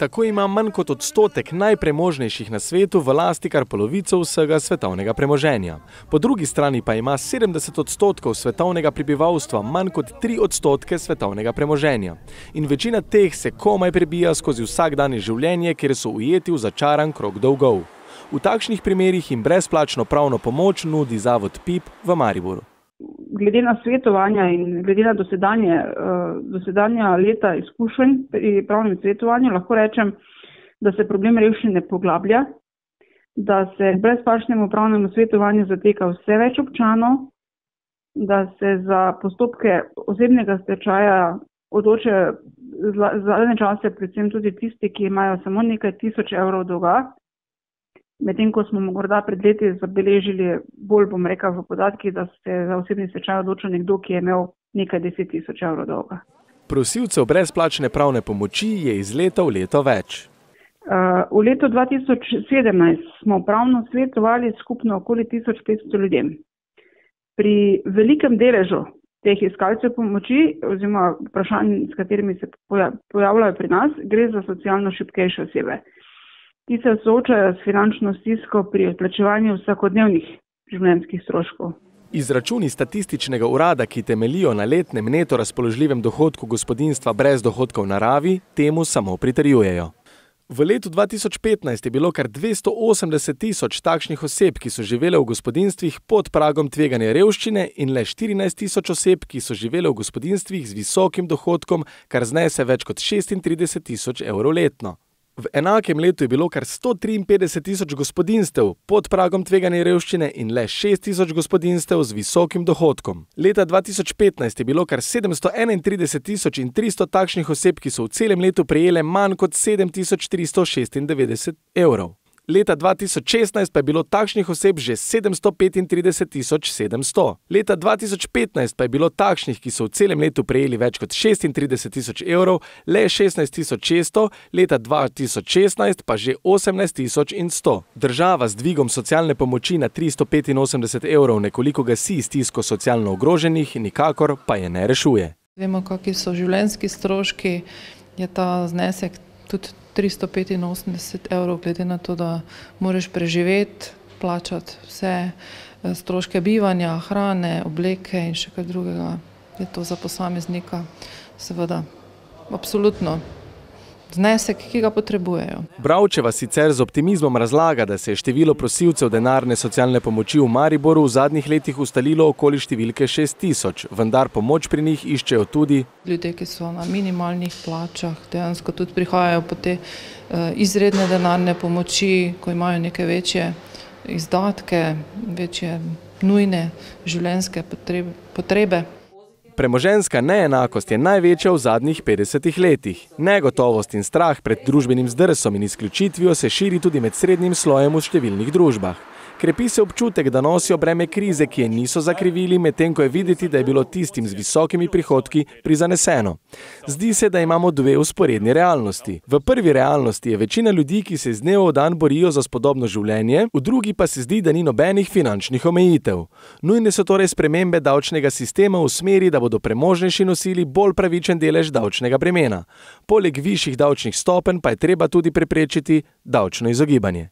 Tako ima manj kot odstotek najpremožnejših na svetu v lasti kar polovico vsega svetovnega premoženja. Po drugi strani pa ima 70% svetovnega prebivalstva manj kot 3% svetovnega premoženja. In večina teh se komaj prebija skozi vsakdanje življenje, kjer so ujeti v začaran krog dolgov. V takšnih primerih jim brezplačno pravno pomoč nudi Zavod PIP v Mariboru. Glede na svetovanja in glede na dosedanja leta izkušenj pri pravnem svetovanju lahko rečem, da se problem revščine poglablja, da se brezplačnemu pravnemu svetovanju zateka vse več občanov, da se za postopke osebnega stečaja odločajo zadnje čase predvsem tudi tisti, ki imajo samo nekaj tisoč evrov dolga. Medtem ko smo morda pred leti zabeležili bolj, v podatkih, da se za osebni stečaj odločil nekdo, ki je imel nekaj 10.000 evrov dolga. Prosilcev brezplačne pravne pomoči je iz leta v leto več. V letu 2017 smo pravno svetovali skupno okoli 1500 ljudem. Pri velikem deležu teh iskalcev pomoči oziroma vprašanj, s katerimi se pojavljajo pri nas, gre za socialno šibkejše osebe. Ti se soočajo s finančno stisko pri odplačevanju vsakodnevnih življenjskih stroškov. Izračuni statističnega urada, ki temeljijo na letnem neto razpoložljivem dohodku gospodinjstva brez dohodka v naravi, temu samo pritrjujejo. V letu 2015 je bilo kar 280.000 takšnih oseb, ki so živele v gospodinjstvih pod pragom tveganja revščine in le 14.000 oseb, ki so živele v gospodinjstvih z visokim dohodkom, kar znese več kot 36.000 evrov letno. V enakem letu je bilo kar 153.000 gospodinjstev pod pragom tveganja revščine in le 6.000 gospodinjstev z visokim dohodkom. Leta 2015 je bilo kar 731.300 takšnih oseb, ki so v celem letu prejele manj kot 7.396 evrov. Leta 2016 pa je bilo takšnih oseb že 735.700. Leta 2015 pa je bilo takšnih, ki so v celem letu prejeli več kot 36.000 evrov, le 16.600, leta 2016 pa že 18.100. Država z dvigom socialne pomoči na 385 evrov nekoliko gasi stisko socialno ogroženih, nikakor pa je ne rešuje. Vemo, kakšni so življenjski stroški, je ta znesek tudi 385 evrov, glede na to, da moraš preživeti, plačati vse stroške bivanja, hrane, obleke in še kaj drugega. Je to za posameznika seveda absolutno znesek, ki ga potrebujejo. Bravčeva sicer z optimizmom razlaga, da se je število prosilcev denarne socialne pomoči v Mariboru v zadnjih letih ustalilo okoli številke 6.000, vendar pomoč pri njih iščejo tudi ljudje, ki so na minimalnih plačah, dejansko tudi prihajajo po te izredne denarne pomoči, ko imajo neke večje izdatke, večje nujne življenjske potrebe. Premoženjska neenakost je največja v zadnjih 50 letih. Negotovost in strah pred družbenim zdrsom in izključitvijo se širi tudi med srednjim slojem v številnih družbah. Krepi se občutek, da nosijo breme krize, ki je niso zakrivili, medtem ko je videti, da je bilo tistim z visokimi prihodki prizaneseno. Zdi se, da imamo dve vzporedni realnosti. V prvi realnosti je večina ljudi, ki se iz dneva v dan borijo za spodobno življenje, v drugi pa se zdi, da ni nobenih finančnih omejitev. Nujne so torej spremembe davčnega sistema v smeri, da bodo premožnejši nosili bolj pravičen delež davčnega bremena. Poleg višjih davčnih stopenj pa je treba tudi preprečiti davčno izogibanje.